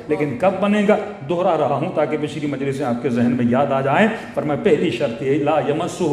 لیکن کب بنے گا؟ دوہرا رہا ہوں تاکہ پچھلی مجلسیں آپ کے ذہن میں یاد آ جائیں۔ فرمایا پہلی شرط یہ لا یمسہ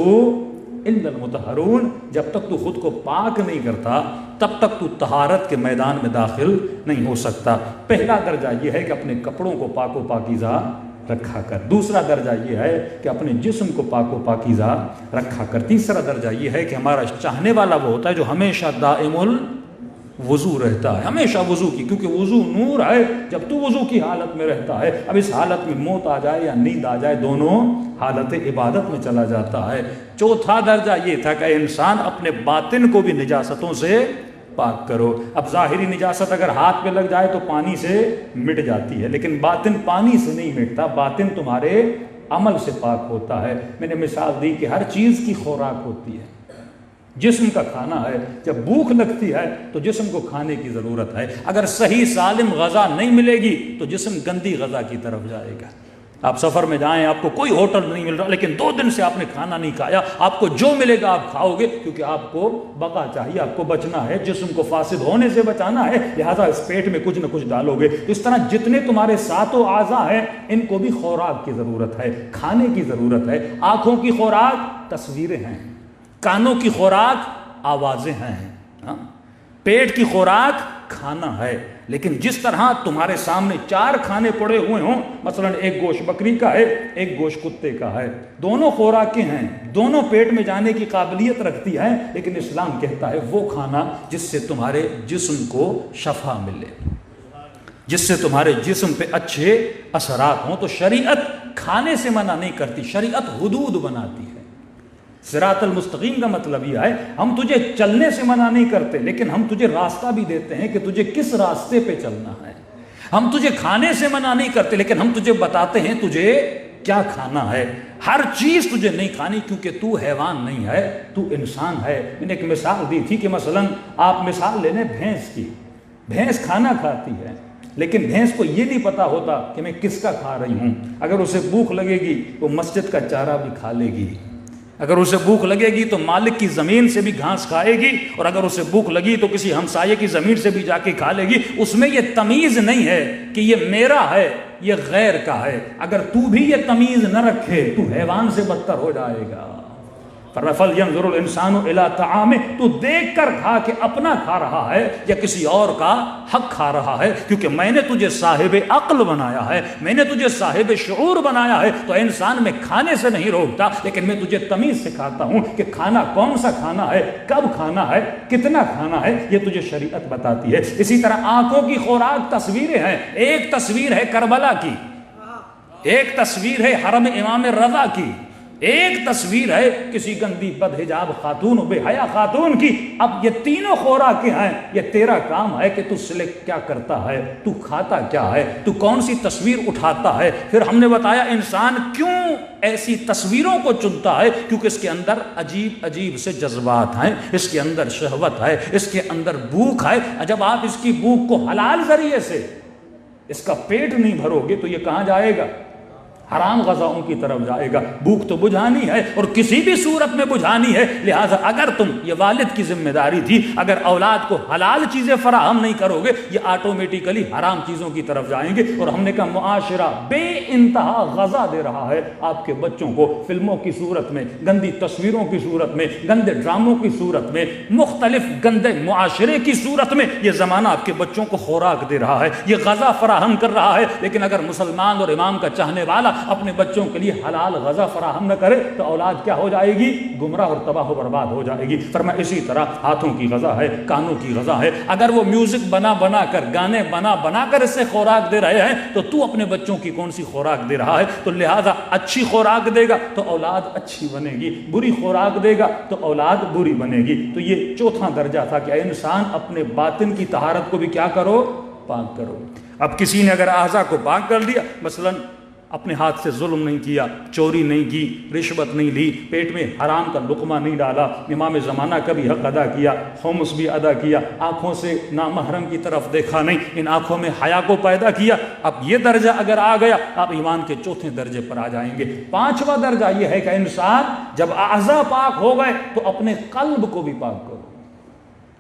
الا المطہرون، جب تک تو خود کو پاک نہیں کرتا تب تک تو طہارت کے میدان میں داخل نہیں ہو سکتا۔ پہلا درجہ یہ ہے کہ اپنے کپڑوں کو پاک و پاکیزہ رکھا کر، دوسرا درجہ یہ ہے کہ اپنے جسم کو پاک و پاکیزہ رکھا کر، تیسرا درجہ یہ ہے کہ ہمارا چاہنے والا وہ ہوتا ہے جو ہمیشہ دائم الوضو رہتا ہے، ہمیشہ وضو کی، کیونکہ وضو نور ہے۔ جب تو وضو کی حالت میں رہتا ہے، اب اس حالت میں موت آ جائے یا نیند آ جائے، دونوں حالت عبادت میں چلا جاتا ہے۔ چوتھا درجہ یہ تھا کہ انسان اپنے باطن کو بھی نجاستوں سے پاک کرو۔ اب ظاہری نجاست اگر ہاتھ پہ لگ جائے تو پانی سے مٹ جاتی ہے، لیکن باطن پانی سے نہیں مٹتا، باطن تمہارے عمل سے پاک ہوتا ہے۔ میں نے مثال دی کہ ہر چیز کی خوراک ہوتی ہے، جسم کا کھانا ہے، جب بھوک لگتی ہے تو جسم کو کھانے کی ضرورت ہے، اگر صحیح سالم غذا نہیں ملے گی تو جسم گندی غذا کی طرف جائے گا۔ آپ سفر میں جائیں، آپ کو کوئی ہوٹل نہیں مل رہا لیکن 2 دن سے آپ نے کھانا نہیں کھایا، آپ کو جو ملے گا آپ کھاؤ گے، کیونکہ آپ کو بقا چاہیے، آپ کو بچنا ہے، جسم کو فاسد ہونے سے بچانا ہے، لہٰذا اس پیٹ میں کچھ نہ کچھ ڈالو گے۔ اس طرح جتنے تمہارے 7 اعضاء ہیں ان کو بھی خوراک کی ضرورت ہے، کھانے کی ضرورت ہے۔ آنکھوں کی خوراک تصویریں ہیں، کانوں کی خوراک آوازیں ہیں، پیٹ کی خوراک کھانا ہے۔ لیکن جس طرح تمہارے سامنے 4 کھانے پڑے ہوئے ہوں، مثلا ایک گوشت بکری کا ہے، ایک گوشت کتے کا ہے، دونوں خوراکیں ہیں، دونوں پیٹ میں جانے کی قابلیت رکھتی ہیں، لیکن اسلام کہتا ہے وہ کھانا جس سے تمہارے جسم کو شفا ملے، جس سے تمہارے جسم پہ اچھے اثرات ہوں۔ تو شریعت کھانے سے منع نہیں کرتی، شریعت حدود بناتی ہے۔ صراط المستقیم کا مطلب یہ ہے ہم تجھے چلنے سے منع نہیں کرتے، لیکن ہم تجھے راستہ بھی دیتے ہیں کہ تجھے کس راستے پہ چلنا ہے۔ ہم تجھے کھانے سے منع نہیں کرتے، لیکن ہم تجھے بتاتے ہیں تجھے کیا کھانا ہے۔ ہر چیز تجھے نہیں کھانی، کیونکہ تو حیوان نہیں ہے، تو انسان ہے۔ میں نے ایک مثال دی تھی کہ مثلا آپ مثال لے لیں بھینس کی، بھینس کھانا کھاتی ہے لیکن بھینس کو یہ نہیں پتا ہوتا کہ میں کس کا کھا رہی ہوں۔ اگر اسے بھوک لگے گی وہ مسجد کا چارہ بھی کھا لے گی، اگر اسے بھوک لگے گی تو مالک کی زمین سے بھی گھاس کھائے گی، اور اگر اسے بھوک لگی تو کسی ہمسائے کی زمین سے بھی جا کے کھا لے گی۔ اس میں یہ تمیز نہیں ہے کہ یہ میرا ہے یہ غیر کا ہے۔ اگر تو بھی یہ تمیز نہ رکھے تو حیوان سے بدتر ہو جائے گا۔ فَلْيَنْظُرُ الْإِنسَانُ إِلَىٰ طَعَامِهِ، تو دیکھ کر کھا کہ اپنا کھا رہا ہے یا کسی اور کا حق کھا رہا ہے، کیونکہ میں نے تجھے صاحب عقل بنایا ہے، میں نے تجھے صاحب شعور بنایا ہے۔ تو انسان میں کھانے سے نہیں روکتا، لیکن میں تجھے تمیز سکھاتا ہوں کہ کھانا کون سا کھانا ہے، کب کھانا ہے، کتنا کھانا ہے، یہ تجھے شریعت بتاتی ہے۔ اسی طرح آنکھوں کی خوراک تصویریں ہیں۔ ایک تصویر ہے کربلا کی، ایک تصویر ہے حرم امام رضا کی، ایک تصویر ہے کسی گندی بدحجاب خاتون و بے حیا خاتون کی۔ اب یہ تینوں خوراکیں ہیں، یہ تیرا کام ہے کہ تو سلیکٹ کیا کرتا ہے، تو کھاتا کیا ہے، تو کون سی تصویر اٹھاتا ہے۔ پھر ہم نے بتایا انسان کیوں ایسی تصویروں کو چنتا ہے، کیونکہ اس کے اندر عجیب عجیب سے جذبات ہیں، اس کے اندر شہوت ہے، اس کے اندر بھوک ہے۔ جب آپ اس کی بھوک کو حلال ذریعے سے اس کا پیٹ نہیں بھرو گے تو یہ کہاں جائے گا؟ حرام غذاؤں کی طرف جائے گا۔ بھوک تو بجھانی ہے اور کسی بھی صورت میں بجھانی ہے، لہٰذا اگر تم، یہ والد کی ذمہ داری تھی، اگر اولاد کو حلال چیزیں فراہم نہیں کرو گے یہ آٹومیٹیکلی حرام چیزوں کی طرف جائیں گے۔ اور ہم نے کہا معاشرہ بے انتہا غذا دے رہا ہے آپ کے بچوں کو، فلموں کی صورت میں، گندی تصویروں کی صورت میں، گندے ڈراموں کی صورت میں، مختلف گندے معاشرے کی صورت میں یہ زمانہ آپ کے بچوں کو خوراک دے رہا ہے، یہ غذا فراہم کر رہا ہے۔ لیکن اگر مسلمان اور امام کا چاہنے والا اپنے بچوں کے لیے حلال غذا فراہم نہ کرے تو اولاد کیا ہو جائے گی؟ گمراہ اور تباہ و برباد ہو جائے گی۔ فرمایا اسی طرح ہاتھوں کی غذا ہے، کانوں کی غذا ہے۔ اگر وہ میوزک بنا بنا کر، گانے بنا بنا کر اس سے خوراک دے رہے ہیں تو تو اپنے بچوں کی کون سی خوراک دے رہا ہے؟ تو لہٰذا اچھی خوراک دے گا تو اولاد اچھی بنے گی، بری خوراک دے گا تو اولاد بری بنے گی۔ تو یہ چوتھا درجہ تھا کہ انسان اپنے باطن کی طہارت کو بھی کیا کرو؟ پاک کرو۔ اب کسی نے اگر اعضاء کو پاک کر دیا، مثلاً اپنے ہاتھ سے ظلم نہیں کیا، چوری نہیں کی، رشوت نہیں لی، پیٹ میں حرام کا لقمہ نہیں ڈالا، امام زمانہ کا بھی حق ادا کیا، خمس بھی ادا کیا، آنکھوں سے نامحرم کی طرف دیکھا نہیں، ان آنکھوں میں حیا کو پیدا کیا، اب یہ درجہ اگر آ گیا آپ ایمان کے چوتھے درجے پر آ جائیں گے۔ پانچواں درجہ یہ ہے کہ انسان جب اعضاء پاک ہو گئے تو اپنے قلب کو بھی پاک کرو۔